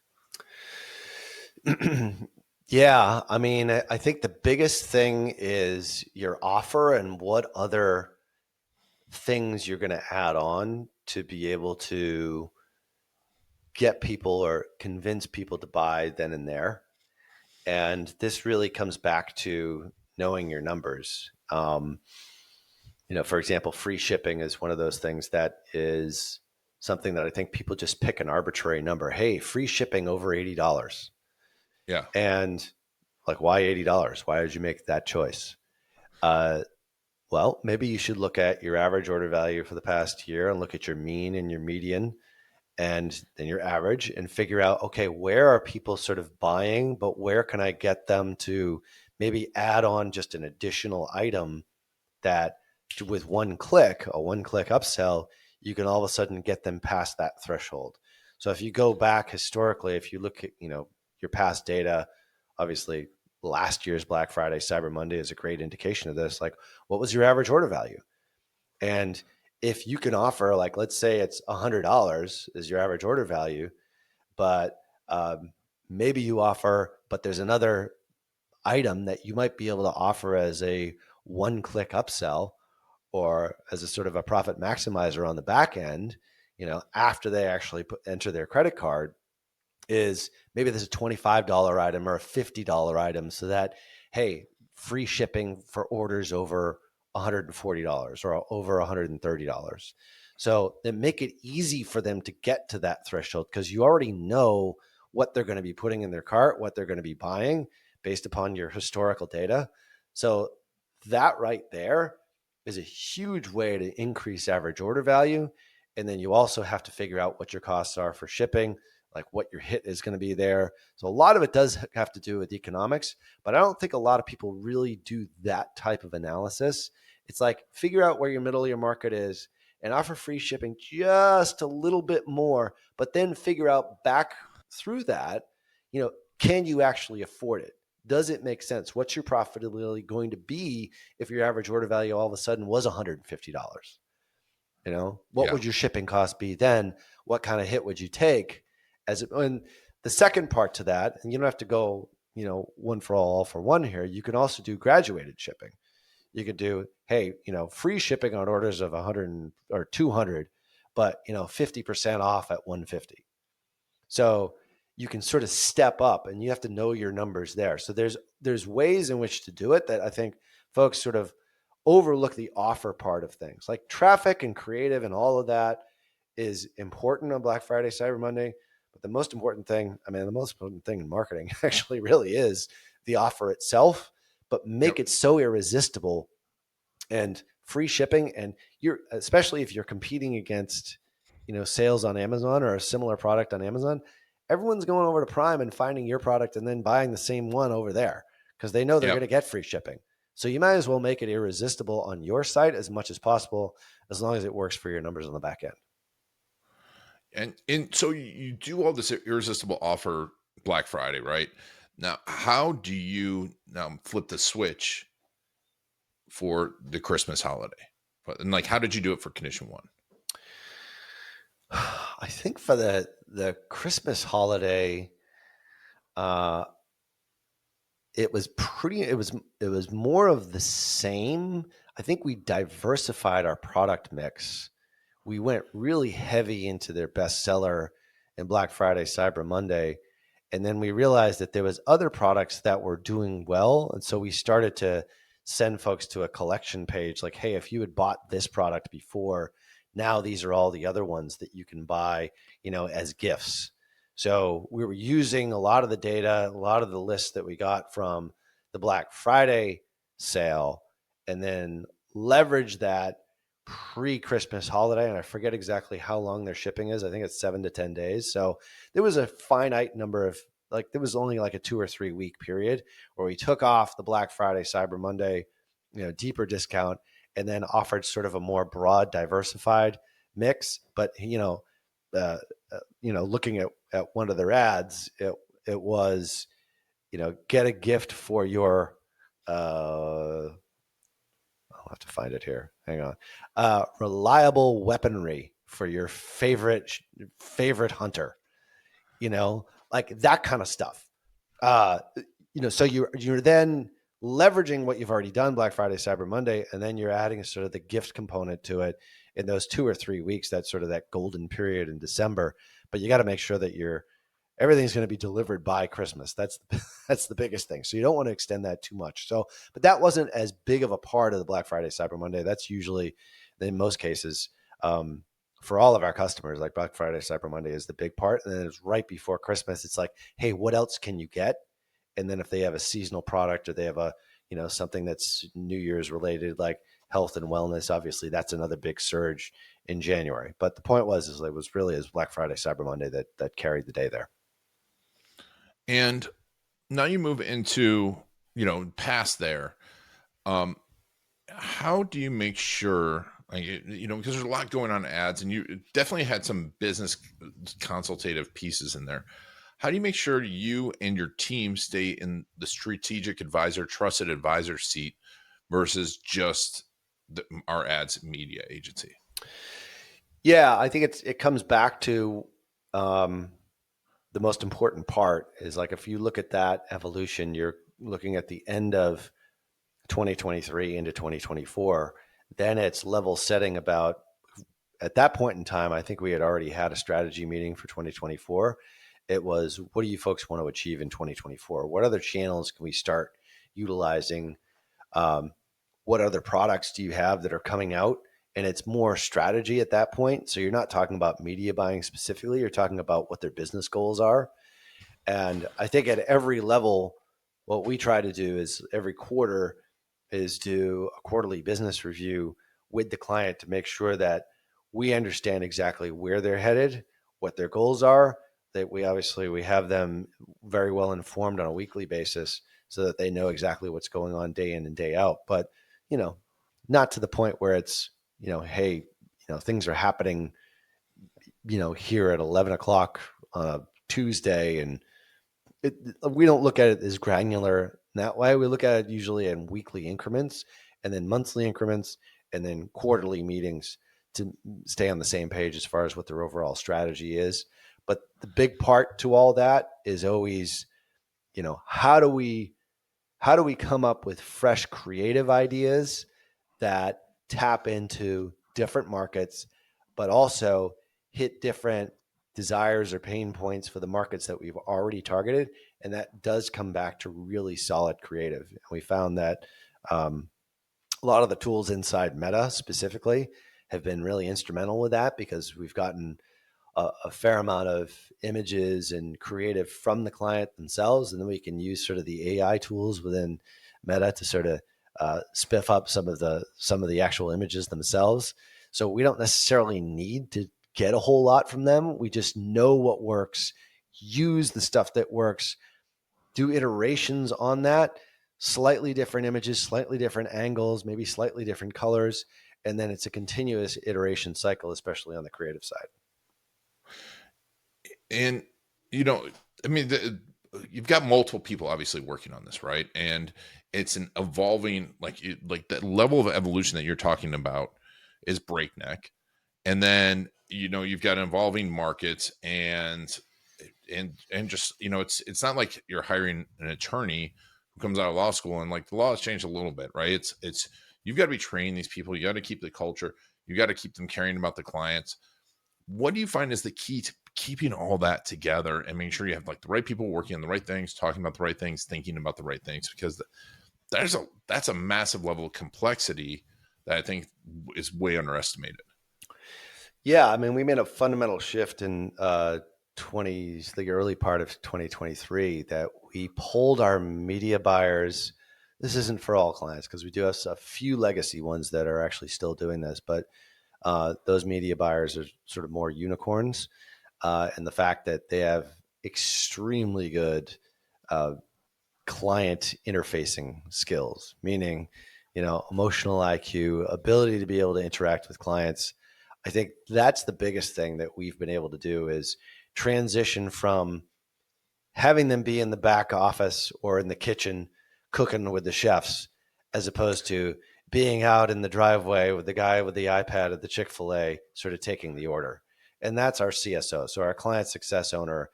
Yeah, I mean, I think the biggest thing is your offer and what other things you're going to add on to be able to get people or convince people to buy then and there. And this really comes back to knowing your numbers. For example, free shipping is one of those things that is something that I think people just pick an arbitrary number. Hey, free shipping over $80. Yeah. And like, why $80? Why did you make that choice? Well, Well, maybe you should look at your average order value for the past year and look at your mean and your median and then your average and figure out, okay, where are people sort of buying, but where can I get them to maybe add on just an additional item that with a one click upsell, you can all of a sudden get them past that threshold. So if you go back historically, if you look at, your past data, obviously last year's Black Friday, Cyber Monday is a great indication of this. Like, what was your average order value? And if you can offer, like, let's say it's $100 is your average order value, but maybe you offer, but there's another item that you might be able to offer as a one-click upsell or as a sort of a profit maximizer on the back end, after they actually enter their credit card, is maybe there's a $25 item or a $50 item, so that, hey, free shipping for orders over $140 or over $130. So then make it easy for them to get to that threshold because you already know what they're going to be putting in their cart, what they're going to be buying based upon your historical data. So that right there is a huge way to increase average order value. And then you also have to figure out what your costs are for shipping, like what your hit is going to be there. So a lot of it does have to do with economics, but I don't think a lot of people really do that type of analysis. It's like figure out where your middle of your market is and offer free shipping just a little bit more, but then figure out back through that, can you actually afford it? Does it make sense? What's your profitability going to be if your average order value all of a sudden was $150? What would your shipping cost be then? What kind of hit would you take? And the second part to that, and you don't have to go, one for all for one here. You can also do graduated shipping. You could do, hey, free shipping on orders of 100 or 200, but 50% off at 150. So you can sort of step up, and you have to know your numbers there. So there's ways in which to do it that I think folks sort of overlook the offer part of things. Like traffic and creative and all of that is important on Black Friday, Cyber Monday. But the most important thing in marketing actually really is the offer itself, but make it so irresistible and free shipping. And especially if you're competing against, sales on Amazon or a similar product on Amazon, everyone's going over to Prime and finding your product and then buying the same one over there because they know they're going to get free shipping. So you might as well make it irresistible on your site as much as possible, as long as it works for your numbers on the back end. And so you do all this irresistible offer Black Friday, right? Now, how do you now flip the switch for the Christmas holiday? And like, how did you do it for Condition 1? I think for the Christmas holiday, it was more of the same. I think we diversified our product mix. We went really heavy into their bestseller and Black Friday, Cyber Monday. And then we realized that there was other products that were doing well. And so we started to send folks to a collection page like, hey, if you had bought this product before, now these are all the other ones that you can buy, as gifts. So we were using a lot of the data, a lot of the lists that we got from the Black Friday sale, and then leverage that pre-Christmas holiday. And I forget exactly how long their shipping is. I think it's 7 to 10 days. So there was a finite number of, there was only like a 2 or 3 week period where we took off the Black Friday, Cyber Monday, deeper discount, and then offered sort of a more broad, diversified mix. But, looking at one of their ads, it was, get a gift for your, I'll have to find it here. Hang on. Reliable weaponry for your favorite hunter, like that kind of stuff. So you're then leveraging what you've already done Black Friday, Cyber Monday, and then you're adding sort of the gift component to it in those 2 or 3 weeks. That's sort of that golden period in December. But you got to make sure that everything's going to be delivered by Christmas. That's the biggest thing. So you don't want to extend that too much. So, but that wasn't as big of a part of the Black Friday, Cyber Monday. That's usually, in most cases, for all of our customers, like Black Friday, Cyber Monday is the big part. And then it's right before Christmas. It's like, hey, what else can you get? And then if they have a seasonal product or they have a, something that's New Year's related, like, health and wellness. Obviously, that's another big surge in January. But the point was, is it was really as Black Friday, Cyber Monday that carried the day there. And now you move into, past there. How do you make sure, because there's a lot going on in ads, and you definitely had some business consultative pieces in there. How do you make sure you and your team stay in the strategic advisor, trusted advisor seat versus just our ads media agency? Yeah, I think it comes back to the most important part is like if you look at that evolution, you're looking at the end of 2023 into 2024, then it's level setting about at that point in time. I think we had already had a strategy meeting for 2024. It was, what do you folks want to achieve in 2024? What other channels can we start utilizing? What other products do you have that are coming out? And it's more strategy at that point. So you're not talking about media buying specifically, you're talking about what their business goals are. And I think at every level, what we try to do is every quarter is do a quarterly business review with the client to make sure that we understand exactly where they're headed, what their goals are, that we have them very well informed on a weekly basis so that they know exactly what's going on day in and day out. But, not to the point where it's, hey, things are happening, here at 11 o'clock on a Tuesday. And we don't look at it as granular that way. We look at it usually in weekly increments and then monthly increments and then quarterly meetings to stay on the same page as far as what their overall strategy is. But the big part to all that is always, how do we come up with fresh creative ideas that tap into different markets, but also hit different desires or pain points for the markets that we've already targeted. And that does come back to really solid creative. And we found that a lot of the tools inside Meta specifically have been really instrumental with that, because we've gotten a fair amount of images and creative from the client themselves. And then we can use sort of the AI tools within Meta to sort of spiff up some of the actual images themselves. So we don't necessarily need to get a whole lot from them. We just know what works, use the stuff that works, do iterations on that, slightly different images, slightly different angles, maybe slightly different colors. And then it's a continuous iteration cycle, especially on the creative side. And, you've got multiple people obviously working on this, right? And it's an evolving, like that level of evolution that you're talking about is breakneck. And then, you've got evolving markets and just, it's not like you're hiring an attorney who comes out of law school and like the law has changed a little bit, right? It's you've got to be training these people. You got to keep the culture. You got to keep them caring about the clients. What do you find is the key to keeping all that together and making sure you have like the right people working on the right things, talking about the right things, thinking about the right things? Because that's a massive level of complexity that I think is way underestimated. Yeah, I mean, we made a fundamental shift in the early part of 2023 that we pulled our media buyers. This isn't for all clients because we do have a few legacy ones that are actually still doing this, but those media buyers are sort of more unicorns. And the fact that they have extremely good client interfacing skills, meaning, emotional IQ, ability to be able to interact with clients. I think that's the biggest thing that we've been able to do is transition from having them be in the back office or in the kitchen cooking with the chefs, as opposed to being out in the driveway with the guy with the iPad at the Chick-fil-A sort of taking the order. And that's our CSO. So our client success owner,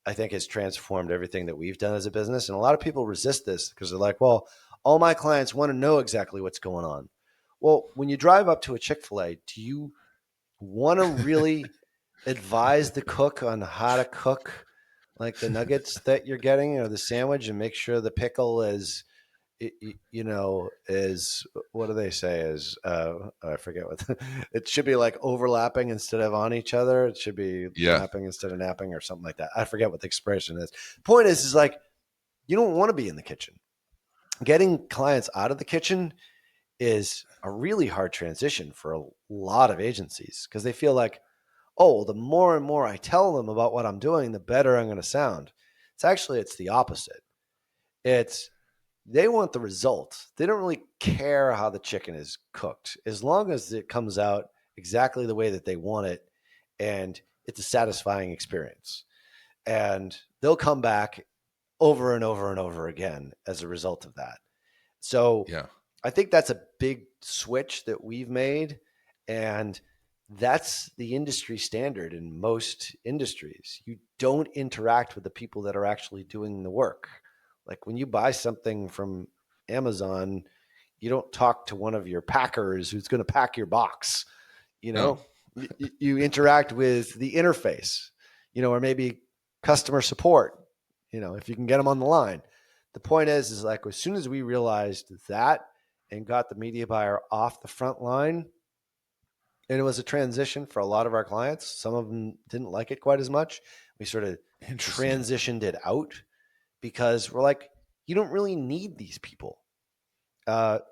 I think, has transformed everything that we've done as a business. And a lot of people resist this because they're like, well, all my clients want to know exactly what's going on. Well, when you drive up to a Chick-fil-A, do you want to really advise the cook on how to cook like the nuggets that you're getting or the sandwich and make sure the pickle is, is, what do they say, is I forget what it should be, like overlapping instead of on each other. It should be lapping instead of napping or something like that. I forget what the expression is. Point is like, you don't want to be in the kitchen. Getting clients out of the kitchen is a really hard transition for a lot of agencies because they feel like, oh, the more and more I tell them about what I'm doing, the better I'm going to sound. It's the opposite. It's they want the result. They don't really care how the chicken is cooked as long as it comes out exactly the way that they want it and it's a satisfying experience. And they'll come back over and over and over again as a result of that. So Yeah. I think that's a big switch that we've made. And that's the industry standard in most industries. You don't interact with the people that are actually doing the work. Like when you buy something from Amazon, you don't talk to one of your packers who's going to pack your box. You No. know, you interact with the interface, or maybe customer support, if you can get them on the line. The point is like as soon as we realized that and got the media buyer off the front line, and it was a transition for a lot of our clients. Some of them didn't like it quite as much. We sort of transitioned it out because we're like, you don't really need these people. For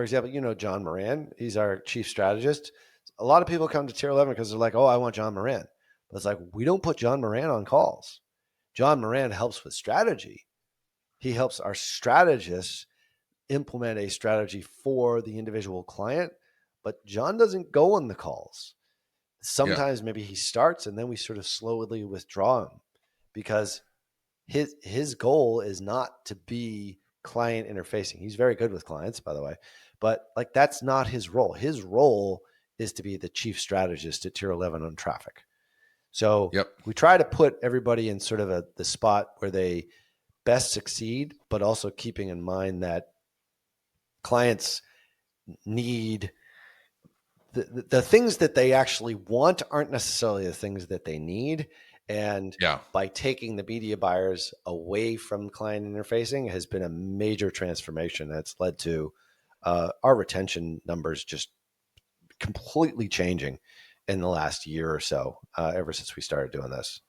example, John Moran, he's our chief strategist. A lot of people come to Tier 11 because they're like, oh, I want John Moran. But it's like, we don't put John Moran on calls. John Moran helps with strategy. He helps our strategists implement a strategy for the individual client, but John doesn't go on the calls. Sometimes maybe he starts and then we sort of slowly withdraw him because his goal is not to be client interfacing. He's very good with clients, by the way, but like that's not his role. His role is to be the chief strategist at Tier 11 on traffic. So we try to put everybody in sort of the spot where they best succeed, but also keeping in mind that clients need the things that they actually want aren't necessarily the things that they need. And by taking the media buyers away from client interfacing has been a major transformation that's led to our retention numbers just completely changing in the last year or so, ever since we started doing this.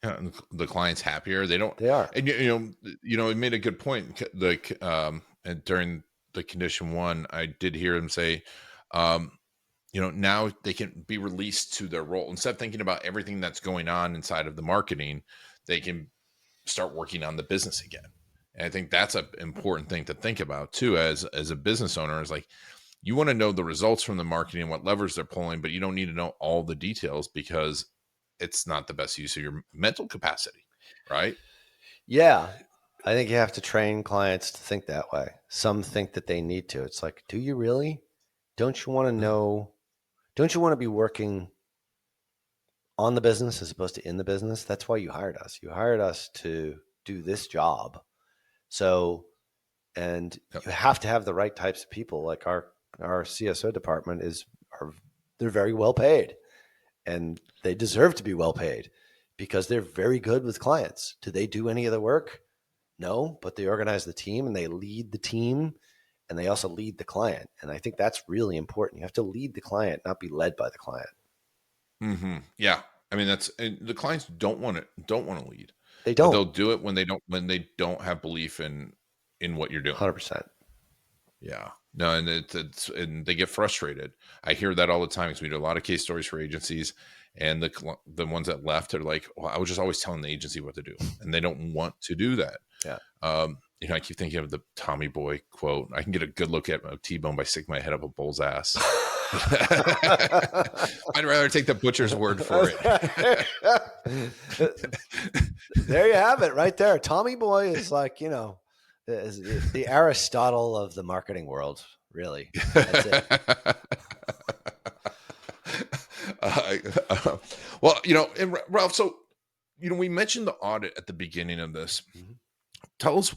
Yeah, and the client's happier. They are. And it made a good point. And during the condition one, I did hear him say, now they can be released to their role. Instead of thinking about everything that's going on inside of the marketing, they can start working on the business again. And I think that's an important thing to think about too, as a business owner, is like, you want to know the results from the marketing and what levers they're pulling, but you don't need to know all the details because it's not the best use of your mental capacity, right? Yeah. I think you have to train clients to think that way. Some think that they need to. It's like, do you really? Don't you want to know? Don't you want to be working on the business as opposed to in the business? That's why you hired us. You hired us to do this job. So, and you have to have the right types of people. Like our CSO department they're very well paid, and they deserve to be well paid because they're very good with clients. Do they do any of the work? No, but they organize the team and they lead the team, and they also lead the client. And I think that's really important. You have to lead the client, not be led by the client. Mm-hmm. Yeah. I mean, the clients don't want to lead. They don't. But they'll do it when they don't have belief in what you're doing. 100%. Yeah. No, and and they get frustrated. I hear that all the time because we do a lot of case stories for agencies, and the ones that left are like, well, I was just always telling the agency what to do, and they don't want to do that. Yeah. I keep thinking of the Tommy Boy quote. I can get a good look at a T-bone by sticking my head up a bull's ass. I'd rather take the butcher's word for it. There you have it right there. Tommy Boy is like, is the Aristotle of the marketing world, really. That's it. Well, and Ralph, so, we mentioned the audit at the beginning of this. Mm-hmm. Tell us,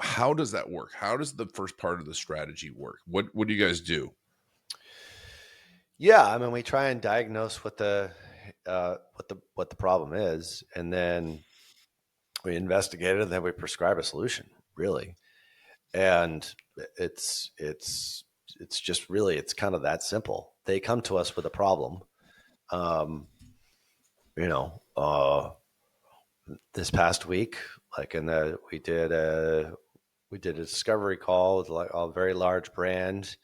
how does that work? How does the first part of the strategy work? What do you guys do? Yeah, I mean, we try and diagnose what the problem is, and then we investigate it, and then we prescribe a solution, really. And it's just really, it's kind of that simple. They come to us with a problem. This past week, we did we did a discovery call with like a very large brand,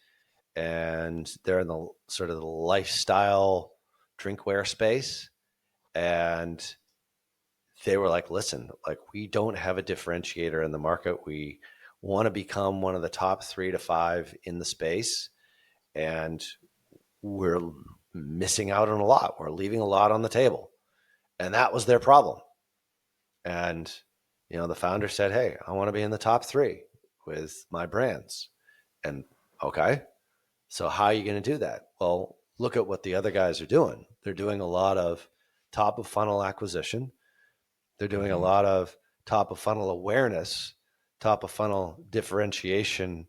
and they're in the sort of the lifestyle drinkware space. And they were like, listen, like we don't have a differentiator in the market. We want to become one of the top 3 to 5 in the space. And we're missing out on a lot. We're leaving a lot on the table. And that was their problem. And, you know, the founder said, hey, I want to be in the top 3 with my brands. And okay, so how are you going to do that? Well, look at what the other guys are doing. They're doing a lot of top of funnel acquisition. They're doing a lot of top of funnel awareness, top of funnel differentiation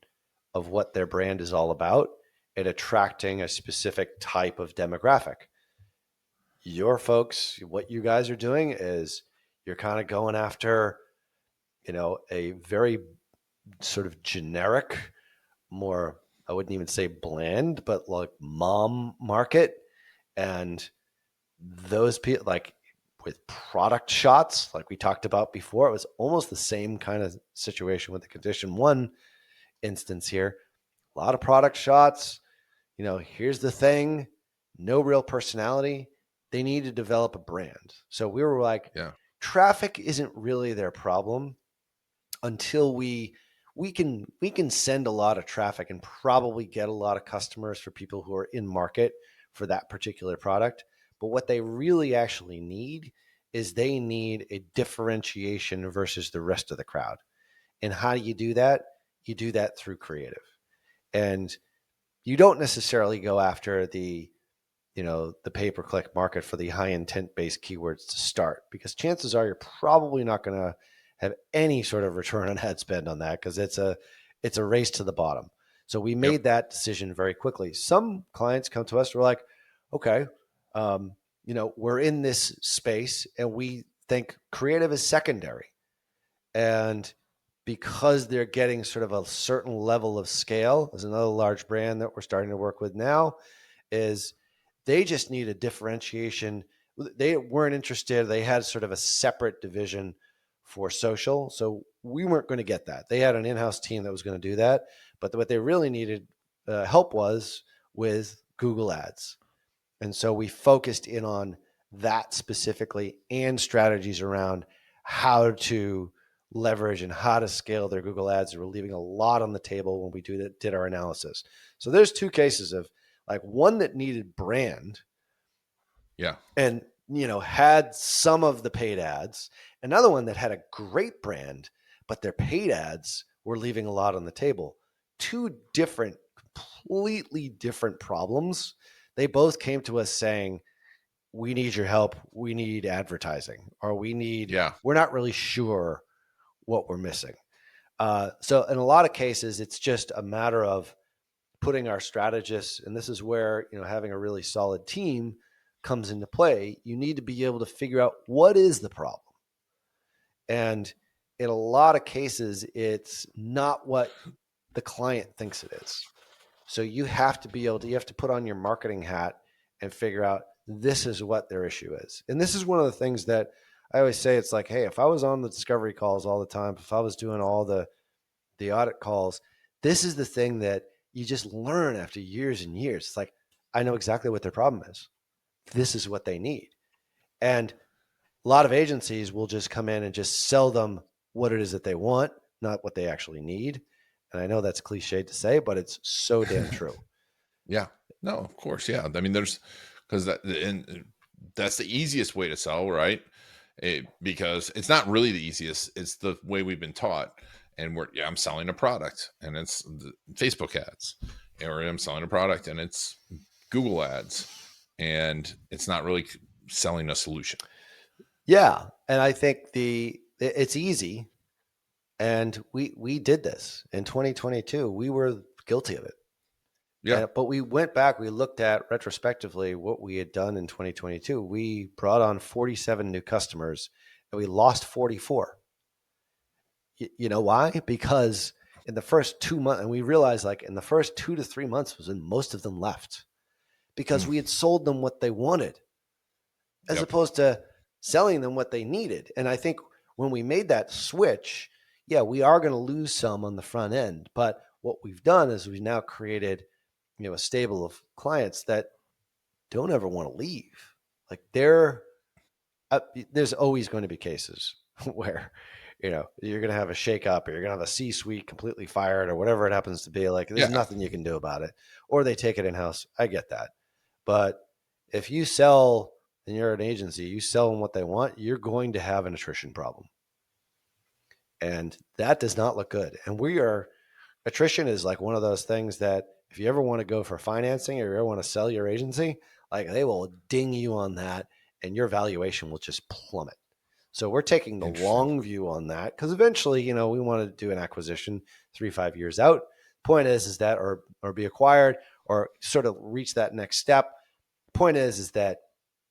of what their brand is all about, and attracting a specific type of demographic. Your folks, what you guys are doing is you're kind of going after, you know, a very sort of generic, more, I wouldn't even say bland, but like mom market. And those people, like with product shots, like we talked about before, it was almost the same kind of situation with the condition 1 instance here. A lot of product shots, you know, here's the thing, no real personality. They need to develop a brand. So we were like, traffic isn't really their problem until we can send a lot of traffic and probably get a lot of customers for people who are in market for that particular product. But what they really actually need is they need a differentiation versus the rest of the crowd. And how do you do that? You do that through creative. And you don't necessarily go after the, you know, the pay-per-click market for the high intent based keywords to start, because chances are you're probably not going to have any sort of return on ad spend on that, because it's a race to the bottom. So we made that decision very quickly. Some clients come to us, we're like, okay, you know, we're in this space and we think creative is secondary. And because they're getting sort of a certain level of scale, there's another large brand that we're starting to work with now, is they just need a differentiation. They weren't interested. They had sort of a separate division for social. So we weren't going to get that. They had an in-house team that was going to do that. But what they really needed help was with Google Ads. And so we focused in on that specifically and strategies around how to leverage and how to scale their Google Ads. We're leaving a lot on the table when we did our analysis. So there's 2 cases of like one that needed brand. Yeah. And, you know, had some of the paid ads. Another one that had a great brand, but their paid ads were leaving a lot on the table. 2 different, completely different problems. They both came to us saying, we need your help. We need advertising, or we need, we're not really sure what we're missing. So in a lot of cases, it's just a matter of putting our strategists, and this is where, you know, having a really solid team comes into play. You need to be able to figure out what is the problem. And in a lot of cases, it's not what the client thinks it is. So you have to be able to, you have to put on your marketing hat and figure out this is what their issue is. And this is one of the things that I always say. It's like, hey, if I was on the discovery calls all the time, if I was doing all the audit calls, this is the thing that you just learn after years and years. It's like, I know exactly what their problem is. This is what they need. And a lot of agencies will just come in and just sell them what it is that they want, not what they actually need. And I know that's cliched to say, but it's so damn true. Yeah. No, of course. Yeah. I mean, because that's the easiest way to sell, right? Because it's not really the easiest. It's the way we've been taught. And I'm selling a product, and it's the Facebook ads, or I'm selling a product and it's Google ads, and it's not really selling a solution. Yeah. And I think it's easy. And we did this in 2022. We were guilty of it. Yeah. But we went back, we looked at retrospectively what we had done in 2022. We brought on 47 new customers and we lost 44. You know why? Because in the first 2 months, and we realized like in the first 2 to 3 months was when most of them left, because we had sold them what they wanted as opposed to selling them what they needed. And I think when we made that switch, yeah, we are going to lose some on the front end. But what we've done is we've now created, a stable of clients that don't ever want to leave. Like there's always going to be cases where, you're going to have a shakeup, or you're going to have a C-suite completely fired, or whatever it happens to be. Like, there's nothing you can do about it, or they take it in-house. I get that. But if you sell and you're an agency, you sell them what they want, you're going to have an attrition problem. And that does not look good. And attrition is like one of those things that if you ever want to go for financing, or you ever want to sell your agency, like, they will ding you on that, and your valuation will just plummet. So we're taking the long view on that, because eventually, we want to do an acquisition 3-5 years out. Point is that, or be acquired, or sort of reach that next step. Point is that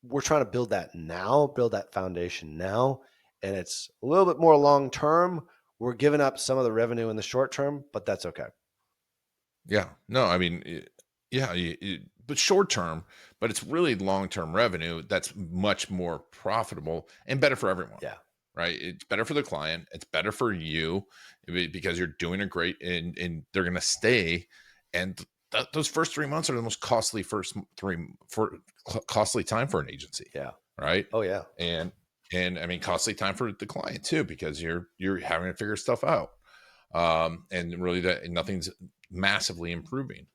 we're trying to build that foundation now. And it's a little bit more long-term. We're giving up some of the revenue in the short term, but that's okay. Yeah. No, I mean, yeah, but short term, but it's really long-term revenue that's much more profitable and better for everyone. Yeah. Right. It's better for the client. It's better for you because you're doing it great, and they're going to stay. And those first 3 months are the most costly costly time for an agency. Yeah. Right. Oh yeah. And I mean, costly time for the client too, because you're having to figure stuff out. And really nothing's massively improving.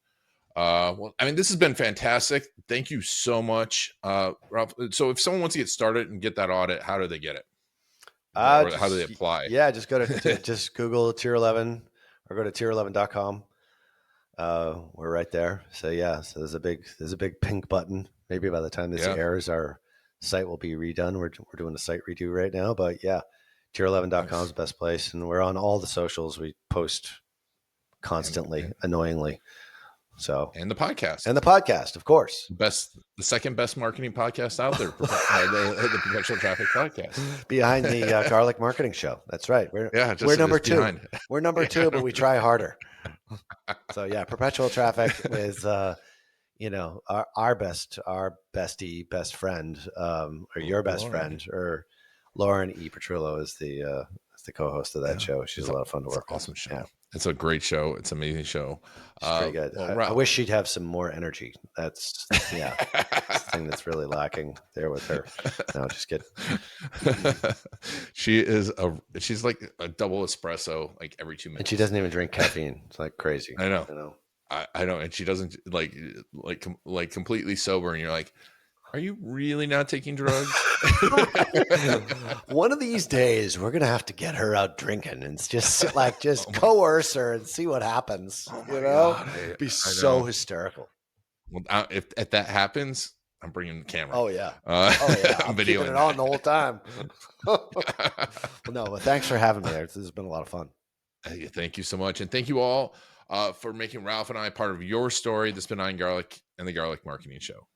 Well, I mean, this has been fantastic. Thank you so much, Ralph. So if someone wants to get started and get that audit, how do they get it? Or how do they apply? Yeah, just go to just Google Tier 11, or go to tier11.com. We're right there. So yeah, so there's a big pink button. Maybe by the time this airs, our site will be redone. We're doing a site redo right now, but yeah, tier11.com is the best place, and we're on all the socials. We post constantly, annoyingly. So, and the podcast, of course, the second best marketing podcast out there, the Perpetual Traffic Podcast, behind the Garlic Marketing Show. That's right. We're number two. Behind. We're number two, but we try harder. So yeah, Perpetual Traffic is our bestie, best friend, or your best friend, or Lauren E. Petrillo is the co-host of that show. She's a lot of fun to work with. Awesome show. Yeah. It's a great show. It's an amazing show. She's pretty good. Well, I wish she'd have some more energy. That's the thing that's really lacking there with her. No, just kidding. She's like a double espresso like every 2 minutes. And she doesn't even drink caffeine. It's like crazy. I know. I know. And she doesn't like completely sober. And you're like, are you really not taking drugs? One of these days, we're going to have to get her out drinking and just coerce her and see what happens. God, it'd be so hysterical. Well, if that happens, I'm bringing the camera. Oh yeah. I'm videoing it on the whole time. Well, no, but thanks for having me there. This has been a lot of fun. Thank you so much. And thank you all for making Ralph and I part of your story. This has been Iron Garlic and the Garlic Marketing Show.